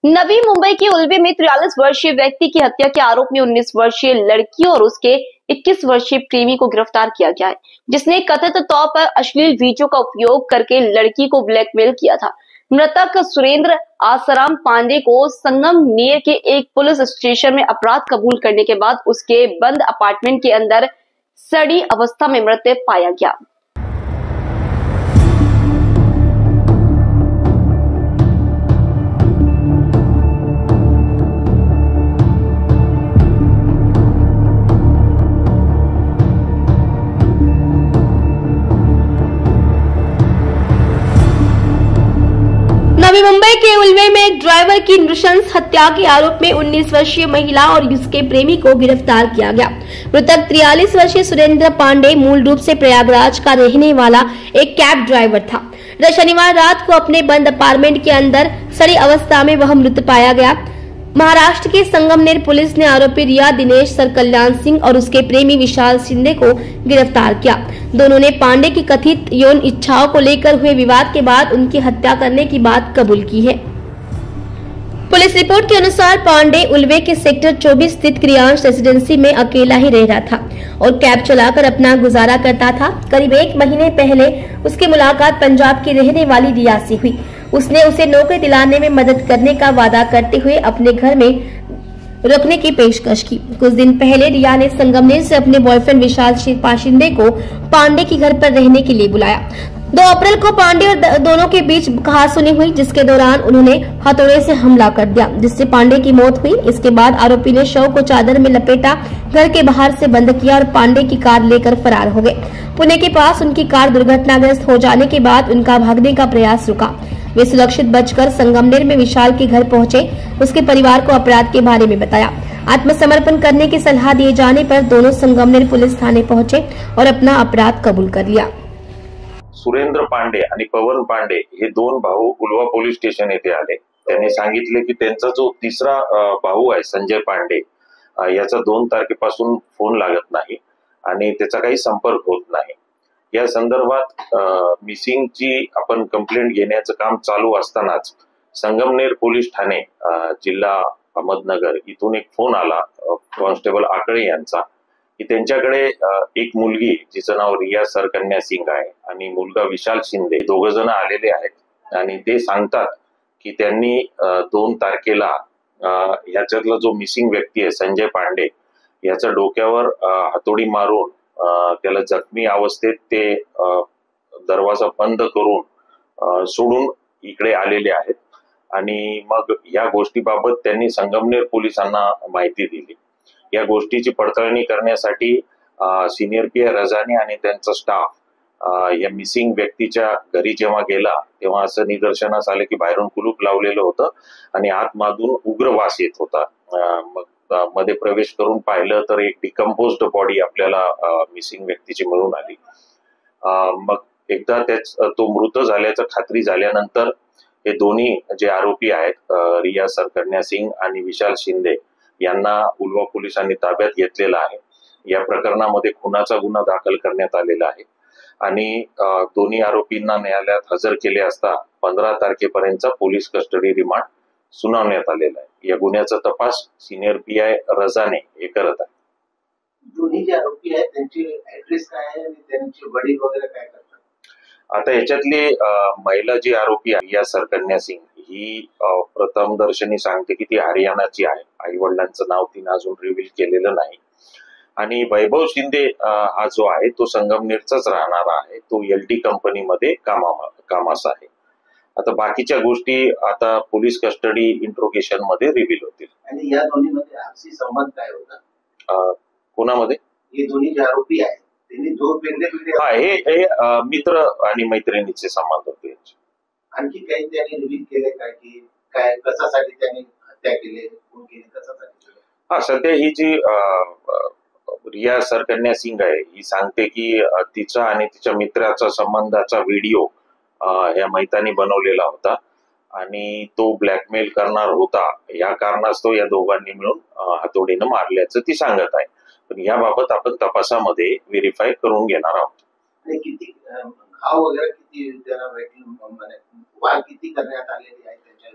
नवी मुंबई के उल्वे में 43 वर्षीय व्यक्ति की हत्या के आरोप में 19 वर्षीय लड़की और उसके 21 वर्षीय प्रेमी को गिरफ्तार किया गया है, जिसने कथित तौर पर अश्लील वीडियो का उपयोग करके लड़की को ब्लैकमेल किया था। मृतक सुरेंद्र आसाराम पांडे को संगमनेर के एक पुलिस स्टेशन में अपराध कबूल करने के बाद उसके बंद अपार्टमेंट के अंदर सड़ी अवस्था में मृत पाया गया। नवी मुंबई के उल्वे में एक ड्राइवर की नृशंस हत्या के आरोप में 19 वर्षीय महिला और उसके प्रेमी को गिरफ्तार किया गया। मृतक 43 वर्षीय सुरेंद्र पांडे मूल रूप से प्रयागराज का रहने वाला एक कैब ड्राइवर था। शनिवार रात को अपने बंद अपार्टमेंट के अंदर सड़ी अवस्था में वह मृत पाया गया। महाराष्ट्र के संगमनेर पुलिस ने आरोपी रिया दिनेश सरकल्याण सिंह और उसके प्रेमी विशाल शिंदे को गिरफ्तार किया। दोनों ने पांडे की कथित यौन इच्छाओं को लेकर हुए विवाद के बाद उनकी हत्या करने की बात कबूल की है। पुलिस रिपोर्ट के अनुसार पांडे उल्वे के सेक्टर 24 स्थित क्रियांश रेसिडेंसी में अकेला ही रह रहा था और कैब चलाकर अपना गुजारा करता था। करीब 1 महीने पहले उसकी मुलाकात पंजाब की रहने वाली रिया से हुई। उसने उसे नौकरी दिलाने में मदद करने का वादा करते हुए अपने घर में रखने की पेशकश की। कुछ दिन पहले रिया ने संगमनेर से अपने बॉयफ्रेंड विशाल शिंदे को पांडे के घर पर रहने के लिए बुलाया। 2 अप्रैल को पांडे और दोनों के बीच कहासुनी हुई, जिसके दौरान उन्होंने हथौड़े से हमला कर दिया, जिससे पांडे की मौत हुई। इसके बाद आरोपी ने शव को चादर में लपेटा, घर के बाहर से बंद किया और पांडे की कार लेकर फरार हो गए। पुणे के पास उनकी कार दुर्घटनाग्रस्त हो जाने के बाद उनका भागने का प्रयास रुका। वे सुरक्षित बचकर संगमनेर में विशाल के घर पहुंचे। उसके परिवार को अपराध के बारे में बताया। आत्मसमर्पण करने की सलाह दिए जाने पर दोनों संगमनेर पुलिस थाने पहुंचे और अपना अपराध कबूल कर लिया। सुरेंद्र पांडे आणि पवन पांडे हे 2 भाऊ उल्वा पोलीस स्टेशन येथे आले। त्यांनी सांगितले की त्यांचा जो तिसरा भाऊ आहे संजय पांडे याचा 2 तारखेपासून फोन लागत नाही आणि त्याचा काही संपर्क होत नाही। या संदर्भात मिसिंगची आपण कंप्लेंट घेण्याचं काम चालू असतानाच संगमनेर पोलीस ठाणे जिल्हा अहमदनगर इथून एक फोन आला कॉन्स्टेबल आकळे यांचा की त्यांच्याकडे एक मुलगी जिचं नाव रिया सरकन्या सिंग आहे आणि मुलगा विशाल शिंदे, 2 जण आलेले आहेत आणि ते सांगतात की त्यांनी 2 तारखेला ह्याच्यातला जो मिसिंग व्यक्ती आहे संजय पांडे याच्या डोक्यावर हातोडी मारून त्याला जखमी अवस्थेत ते दरवाजा बंद करून सोडून इकडे आलेले आहेत आणि मग या गोष्टीबाबत त्यांनी संगमनेर पोलिसांना माहिती दिली। या गोष्टीची पडताळणी करण्यासाठी सिनियर पीआय रजाने आणि त्यांचा स्टाफ या मिसिंग व्यक्तीच्या घरी जेव्हा गेला तेव्हा असं निदर्शनास आलं की बाहेरून कुलूप लावलेलं होतं आणि आतमधून उग्र वास येत होता। मग मध्ये प्रवेश करून पाहिलं तर एक डिकम्पोज्ड बॉडी आपल्याला मिसिंग व्यक्तीची मिळून आली। मग एकदा तो मृत झाल्याचं खात्री झाल्यानंतर हे दोन्ही जे आरोपी आहेत रिया सरकन्या सिंग आणि विशाल शिंदे यांना उल्वा पोलिसांनी ताब्यात घेतलेला आहे। या प्रकरणामध्ये खुनाचा गुन्हा दाखल करण्यात आलेला आहे आणि दोन्ही आरोपींना न्यायालयात हजर केले असता 15 तारखेपर्यंतचा पोलीस कस्टडी रिमांड सुनावण्यात आलेला आहे। या गुन्ह्याचा तपास सिनियर पीआय रजाने हे करत आहे। दोन्ही जे आरोपी आहेत त्यांचे ऍड्रेस काय आहे आणि त्यांचे वडील वगैरे काय करतात? आता याच्यातली महिला जी आरोपी आहे या सरकन्या सिंग ही प्रथम दर्शनी सांगते की ती हरियाणाची आहे। आई वडिलांचं नाव तिने अजून रिव्हील केलेलं नाही आणि वैभव शिंदे हा जो आहे तो संगमनेरचाच राहणारा आहे। तो LT कंपनीमध्ये कामास आहे। आता बाकीच्या गोष्टी आता पोलीस कस्टडी इंट्रोगेशन मध्ये रिव्हील होतील। आणि या दोन्हीमध्ये आपसी संबंध काय होता? कोणामध्ये? हे दोन्ही जे आरोपी आहेत त्यांनी 2 वेगळे हे मित्र आणि मैत्रिणीचे संबंध होते। आणखी काही त्यांनी रिव्हील केले काय की काय कशासाठी त्यांनी हत्या केली, कोण केली, कशासाठी केली? सध्या ही जी रिया सरकन्या सिंग आहे ही सांगते की तिचा आणि तिच्या मित्राचा संबंधाचा व्हिडिओ या मैतानी बनवलेला होता आणि तो ब्लॅकमेल करणार होता। या कारणास्तव या दोघांनी मिळून हातोडीनं मारल्याचं ती सांगत आहे। पण याबाबत आपण तपासामध्ये व्हेरीफाय करून घेणार आहोत। किती घाव वगैरे किती त्याला वाढ किती करण्यात आलेली आहे त्याच्या